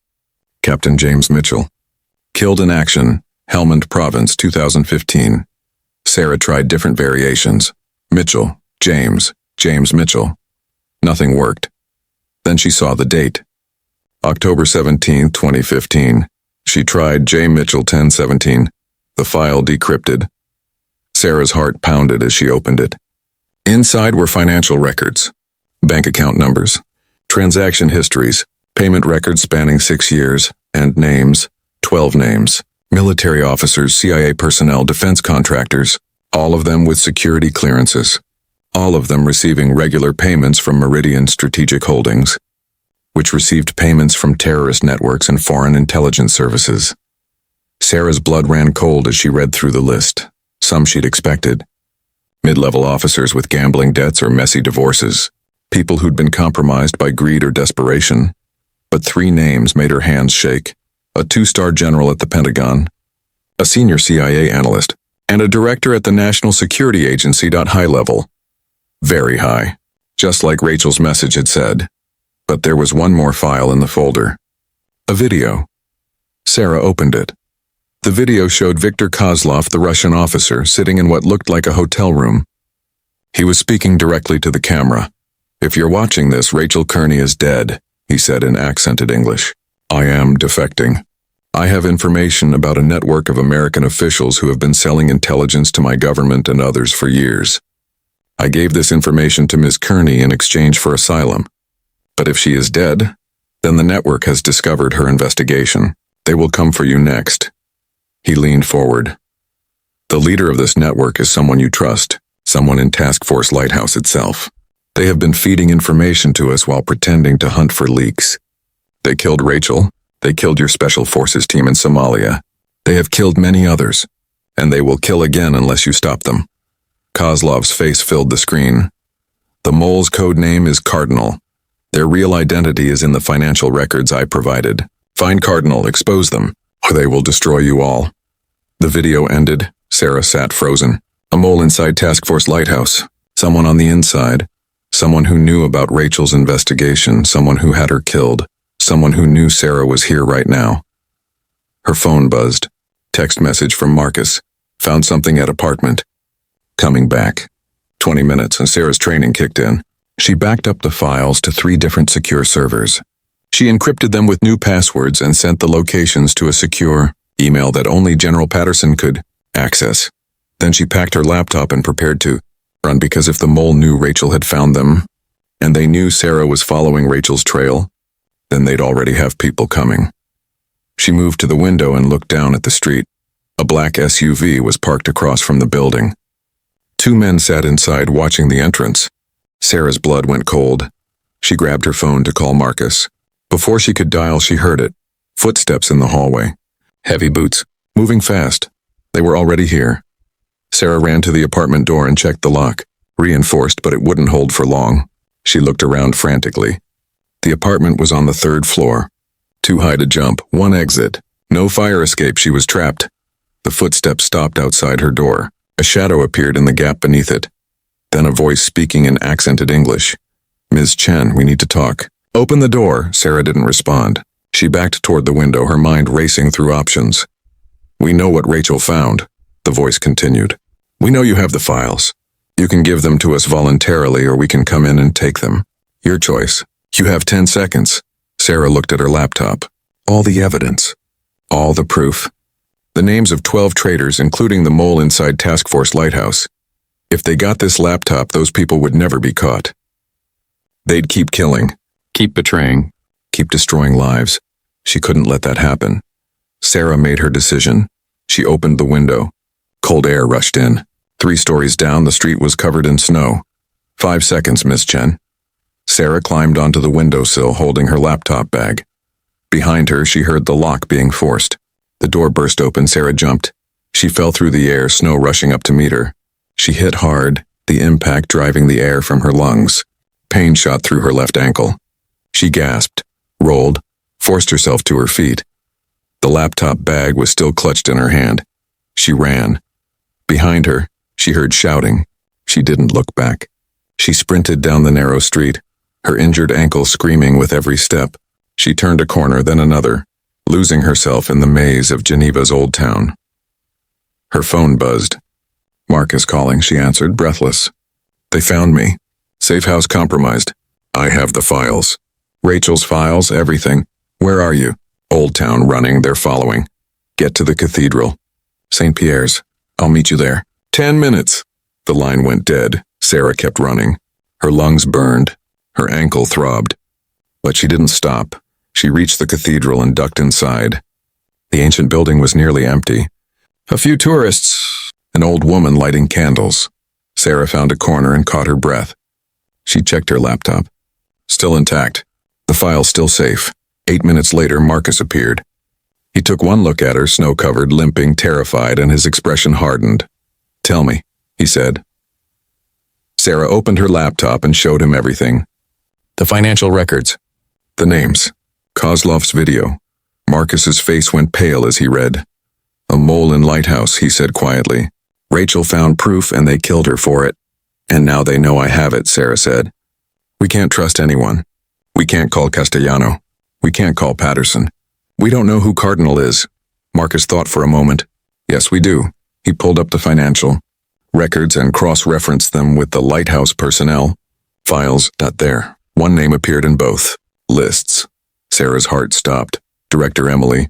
Captain James Mitchell. Killed in action, Helmand Province, 2015. Sarah tried different variations. Mitchell, James Mitchell. Nothing worked. Then she saw the date. October 17, 2015. She tried J. Mitchell 1017. The file decrypted. Sarah's heart pounded as she opened it. Inside were financial records, bank account numbers, transaction histories, payment records spanning 6 years, and names, 12 names, military officers, CIA personnel, defense contractors, all of them with security clearances, all of them receiving regular payments from Meridian Strategic Holdings, which received payments from terrorist networks and foreign intelligence services. Sarah's blood ran cold as she read through the list. Some she'd expected. Mid-level officers with gambling debts or messy divorces. People who'd been compromised by greed or desperation. But 3 names made her hands shake. A 2-star general at the Pentagon, a senior CIA analyst, and a director at the National Security Agency. High level. Very high. Just like Rachel's message had said. But there was one more file in the folder. A video. Sarah opened it. The video showed Viktor Kozlov, the Russian officer, sitting in what looked like a hotel room. He was speaking directly to the camera. If you're watching this, Rachel Kearney is dead, he said in accented English. I am defecting. I have information about a network of American officials who have been selling intelligence to my government and others for years. I gave this information to Ms. Kearney in exchange for asylum. But if she is dead, then the network has discovered her investigation. They will come for you next. He leaned forward. The leader of this network is someone you trust, someone in Task Force Lighthouse itself. They have been feeding information to us while pretending to hunt for leaks. They killed Rachel, They killed your special forces team in Somalia. They have killed many others, and they will kill again unless you stop them. Kozlov's face filled the screen. The mole's code name is Cardinal. Their real identity is in the financial records I provided. Find Cardinal, expose them, or they will destroy you all. The video ended. Sarah sat frozen. A mole inside Task Force Lighthouse. Someone on the inside. Someone who knew about Rachel's investigation. Someone who had her killed. Someone who knew Sarah was here right now. Her phone buzzed. Text message from Marcus. Found something at apartment. Coming back. 20 minutes and Sarah's training kicked in. She backed up the files to 3 different secure servers. She encrypted them with new passwords and sent the locations to a secure email that only General Patterson could access. Then she packed her laptop and prepared to run because if the mole knew Rachel had found them, and they knew Sarah was following Rachel's trail, then they'd already have people coming. She moved to the window and looked down at the street. A black SUV was parked across from the building. 2 men sat inside watching the entrance. Sarah's blood went cold. She grabbed her phone to call Marcus. Before she could dial, she heard it. Footsteps in the hallway. Heavy boots. Moving fast. They were already here. Sarah ran to the apartment door and checked the lock. Reinforced, but it wouldn't hold for long. She looked around frantically. The apartment was on the 3rd floor. Too high to jump. 1 exit. No fire escape. She was trapped. The footsteps stopped outside her door. A shadow appeared in the gap beneath it. Then a voice speaking in accented English. Ms. Chen, we need to talk. Open the door. Sarah didn't respond. She backed toward the window, her mind racing through options. We know what Rachel found, the voice continued. We know you have the files. You can give them to us voluntarily or we can come in and take them. Your choice. You have 10 seconds. Sarah looked at her laptop. All the evidence. All the proof. The names of 12 traitors, including the mole inside Task Force Lighthouse. If they got this laptop, those people would never be caught. They'd keep killing, keep betraying, keep destroying lives. She couldn't let that happen. Sarah made her decision. She opened the window. Cold air rushed in. 3 stories down, the street was covered in snow. 5 seconds, Miss Chen. Sarah climbed onto the windowsill, holding her laptop bag. Behind her, she heard the lock being forced. The door burst open. Sarah jumped. She fell through the air, snow rushing up to meet her. She hit hard, the impact driving the air from her lungs. Pain shot through her left ankle. She gasped, rolled, forced herself to her feet. The laptop bag was still clutched in her hand. She ran. Behind her, she heard shouting. She didn't look back. She sprinted down the narrow street, her injured ankle screaming with every step. She turned a corner, then another, losing herself in the maze of Geneva's old town. Her phone buzzed. Marcus calling, she answered, breathless. They found me. Safe house compromised. I have the files. Rachel's files, everything. Where are you? Old Town running, they're following. Get to the cathedral. St. Pierre's. I'll meet you there. 10 minutes. The line went dead. Sarah kept running. Her lungs burned. Her ankle throbbed. But she didn't stop. She reached the cathedral and ducked inside. The ancient building was nearly empty. A few tourists. An old woman lighting candles. Sarah found a corner and caught her breath. She checked her laptop. Still intact. The file still safe. 8 minutes later, Marcus appeared. He took one look at her, snow-covered, limping, terrified, and his expression hardened. Tell me, he said. Sarah opened her laptop and showed him everything. The financial records. The names. Kozlov's video. Marcus's face went pale as he read. A mole in Lighthouse, he said quietly. Rachel found proof and they killed her for it. And now they know I have it, Sarah said. We can't trust anyone. We can't call Castellano. We can't call Patterson. We don't know who Cardinal is. Marcus thought for a moment. Yes, we do. He pulled up the financial records and cross-referenced them with the Lighthouse personnel. Files, there. One name appeared in both lists. Sarah's heart stopped. Director Emily.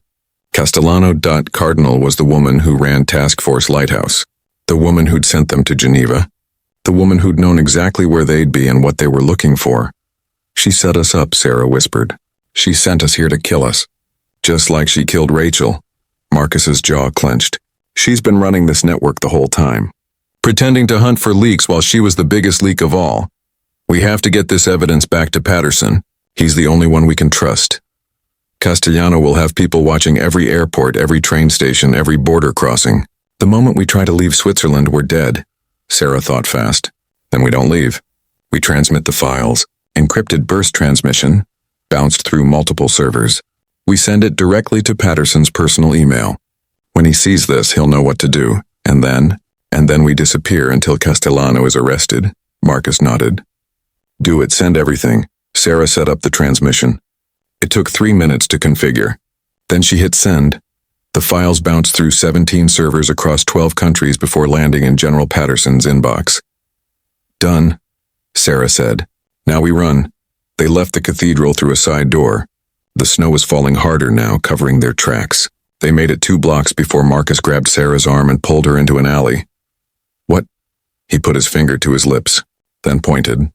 Castellano. Cardinal was the woman who ran Task Force Lighthouse. The woman who'd sent them to Geneva. The woman who'd known exactly where they'd be and what they were looking for. She set us up, Sarah whispered. She sent us here to kill us. Just like she killed Rachel. Marcus's jaw clenched. She's been running this network the whole time. Pretending to hunt for leaks while she was the biggest leak of all. We have to get this evidence back to Patterson. He's the only one we can trust. Castellano will have people watching every airport, every train station, every border crossing. The moment we try to leave Switzerland, we're dead. Sarah thought fast. Then we don't leave. We transmit the files. Encrypted burst transmission, bounced through multiple servers. We send it directly to Patterson's personal email. When he sees this, he'll know what to do. And then we disappear until Castellano is arrested. Marcus nodded. Do it, send everything. Sarah set up the transmission. It took 3 minutes to configure. Then she hit send. The files bounced through 17 servers across 12 countries before landing in General Patterson's inbox. Done, Sarah said. Now we run. They left the cathedral through a side door. The snow was falling harder now, covering their tracks. They made it 2 blocks before Marcus grabbed Sarah's arm and pulled her into an alley. What? He put his finger to his lips, then pointed.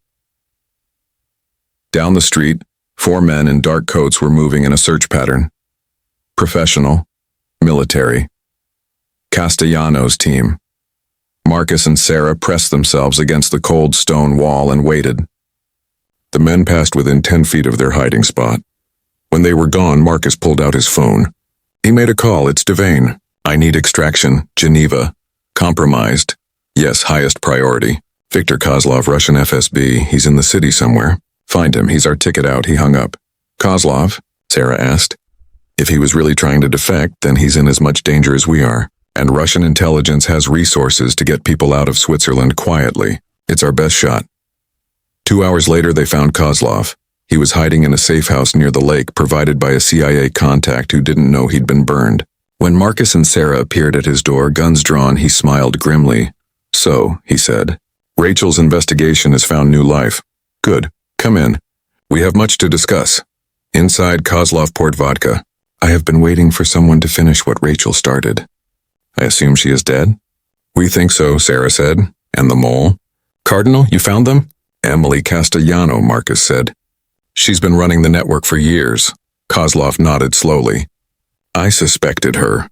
Down the street, 4 men in dark coats were moving in a search pattern. Professional, military. Castellano's team. Marcus and Sarah pressed themselves against the cold stone wall and waited. The men passed within 10 feet of their hiding spot. When they were gone, Marcus pulled out his phone. He made a call. It's Devane. I need extraction. Geneva. Compromised. Yes, highest priority. Viktor Kozlov, Russian FSB. He's in the city somewhere. Find him. He's our ticket out. He hung up. Kozlov? Sarah asked. If he was really trying to defect, then he's in as much danger as we are. And Russian intelligence has resources to get people out of Switzerland quietly. It's our best shot. 2 hours later, they found Kozlov. He was hiding in a safe house near the lake provided by a CIA contact who didn't know he'd been burned. When Marcus and Sarah appeared at his door, guns drawn, he smiled grimly. So, he said, Rachel's investigation has found new life. Good. Come in. We have much to discuss. Inside, Kozlov poured vodka. I have been waiting for someone to finish what Rachel started. I assume she is dead? We think so, Sarah said. And the mole? Cardinal, you found them? Emily Castellano, Marcus said. She's been running the network for years. Kozlov nodded slowly. I suspected her,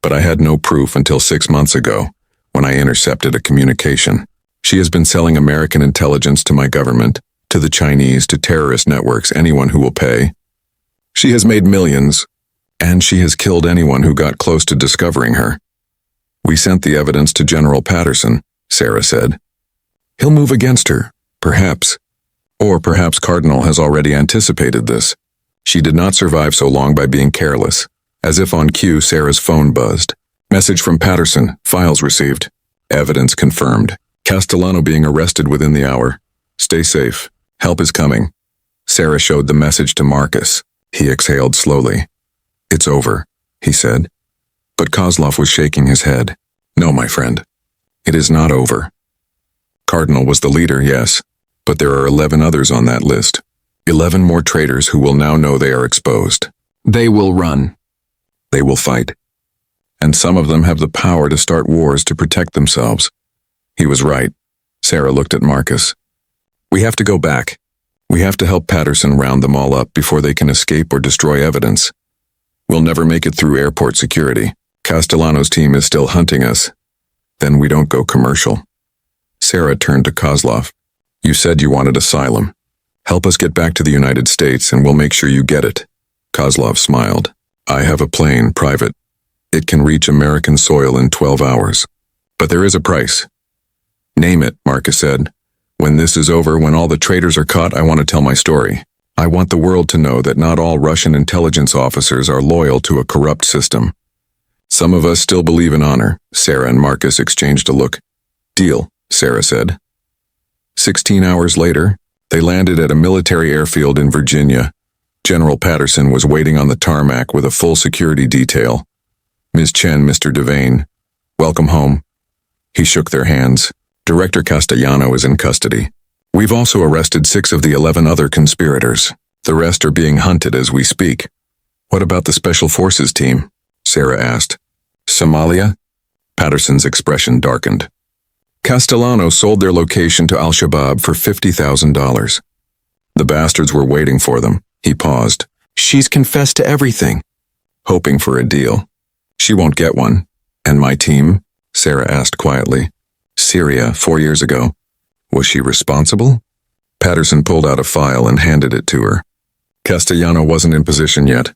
but I had no proof until 6 months ago, when I intercepted a communication. She has been selling American intelligence to my government, to the Chinese, to terrorist networks, anyone who will pay. She has made millions, and she has killed anyone who got close to discovering her. We sent the evidence to General Patterson, Sarah said. He'll move against her, perhaps. Or perhaps Cardinal has already anticipated this. She did not survive so long by being careless. As if on cue, Sarah's phone buzzed. Message from Patterson, files received. Evidence confirmed. Castellano being arrested within the hour. Stay safe. Help is coming. Sarah showed the message to Marcus. He exhaled slowly. It's over, he said. But Kozlov was shaking his head. No, my friend. It is not over. Cardinal was the leader, yes. But there are 11 others on that list. 11 more traitors who will now know they are exposed. They will run. They will fight. And some of them have the power to start wars to protect themselves. He was right. Sarah looked at Marcus. We have to go back. We have to help Patterson round them all up before they can escape or destroy evidence. We'll never make it through airport security. Castellano's team is still hunting us. Then we don't go commercial. Sarah turned to Kozlov. You said you wanted asylum. Help us get back to the United States and we'll make sure you get it. Kozlov smiled. I have a plane, private. It can reach American soil in 12 hours. But there is a price. Name it, Marcus said. When this is over, when all the traitors are caught, I want to tell my story. I want the world to know that not all Russian intelligence officers are loyal to a corrupt system. Some of us still believe in honor. Sarah and Marcus exchanged a look. Deal, Sarah said. 16 hours later, they landed at a military airfield in Virginia. General Patterson was waiting on the tarmac with a full security detail. Ms. Chen, Mr. Devane, welcome home. He shook their hands. Director Castellano is in custody. We've also arrested 6 of the 11 other conspirators. The rest are being hunted as we speak. What about the Special Forces team? Sarah asked. Somalia? Patterson's expression darkened. Castellano sold their location to Al-Shabaab for $50,000. The bastards were waiting for them. He paused. She's confessed to everything. Hoping for a deal. She won't get one. And my team? Sarah asked quietly. Syria, 4 years ago. Was she responsible? Patterson pulled out a file and handed it to her. Castellano wasn't in position yet.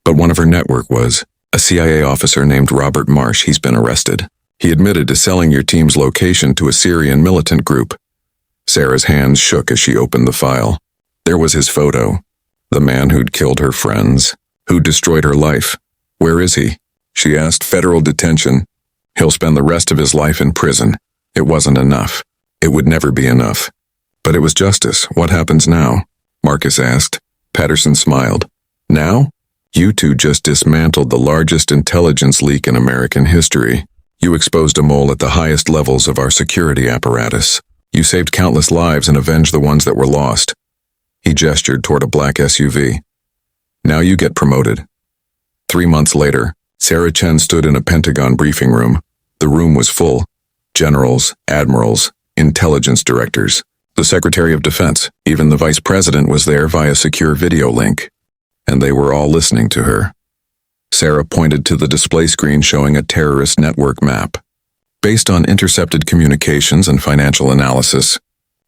But one of her network was a CIA officer named Robert Marsh. He's been arrested. He admitted to selling your team's location to a Syrian militant group. Sarah's hands shook as she opened the file. There was his photo. The man who'd killed her friends, who'd destroyed her life. Where is he? She asked. Federal detention. He'll spend the rest of his life in prison. It wasn't enough. It would never be enough. But it was justice. What happens now? Marcus asked. Patterson smiled. Now? You two just dismantled the largest intelligence leak in American history. You exposed a mole at the highest levels of our security apparatus. You saved countless lives and avenged the ones that were lost. He gestured toward a black SUV. Now you get promoted. 3 months later, Sarah Chen stood in a Pentagon briefing room. The room was full. Generals, admirals, intelligence directors, the Secretary of Defense, even the Vice President was there via secure video link. And they were all listening to her. Sarah pointed to the display screen showing a terrorist network map. Based on intercepted communications and financial analysis,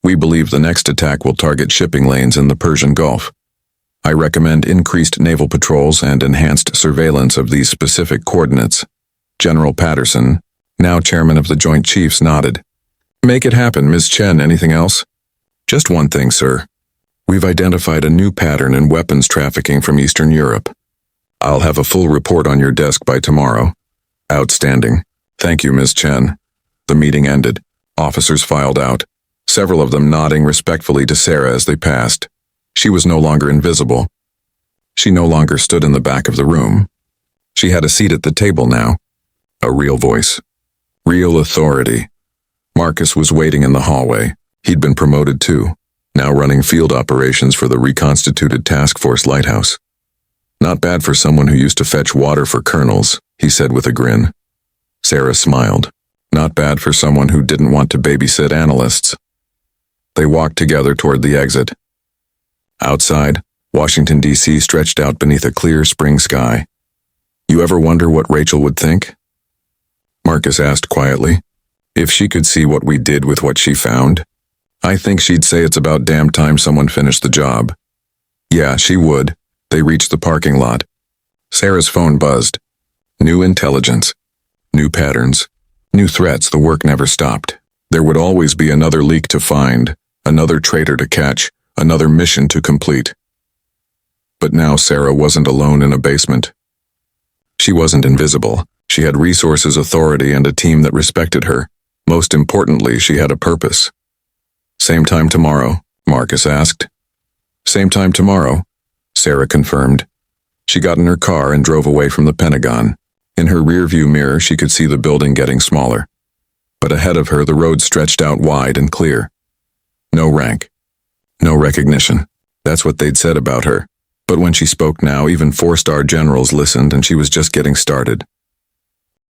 we believe the next attack will target shipping lanes in the Persian Gulf. I recommend increased naval patrols and enhanced surveillance of these specific coordinates. General Patterson, now chairman of the Joint Chiefs, nodded. Make it happen, Ms. Chen. Anything else? Just one thing, sir. We've identified a new pattern in weapons trafficking from Eastern Europe. I'll have a full report on your desk by tomorrow. Outstanding. Thank you, Ms. Chen. The meeting ended. Officers filed out, several of them nodding respectfully to Sarah as they passed. She was no longer invisible. She no longer stood in the back of the room. She had a seat at the table now. A real voice. Real authority. Marcus was waiting in the hallway. He'd been promoted too, now running field operations for the reconstituted Task Force Lighthouse. Not bad for someone who used to fetch water for colonels, he said with a grin. Sarah smiled. Not bad for someone who didn't want to babysit analysts. They walked together toward the exit. Outside, Washington, D.C. stretched out beneath a clear spring sky. You ever wonder what Rachel would think? Marcus asked quietly. If she could see what we did with what she found, I think she'd say it's about damn time someone finished the job. Yeah, she would. They reached the parking lot. Sarah's phone buzzed. New intelligence. New patterns. New threats. The work never stopped. There would always be another leak to find, another traitor to catch, another mission to complete. But now Sarah wasn't alone in a basement. She wasn't invisible. She had resources, authority, and a team that respected her. Most importantly, she had a purpose. Same time tomorrow, Marcus asked. Same time tomorrow, Sarah confirmed. She got in her car and drove away from the Pentagon. In her rearview mirror, she could see the building getting smaller. But ahead of her, the road stretched out wide and clear. No rank. No recognition. That's what they'd said about her. But when she spoke now, even 4-star generals listened, and she was just getting started.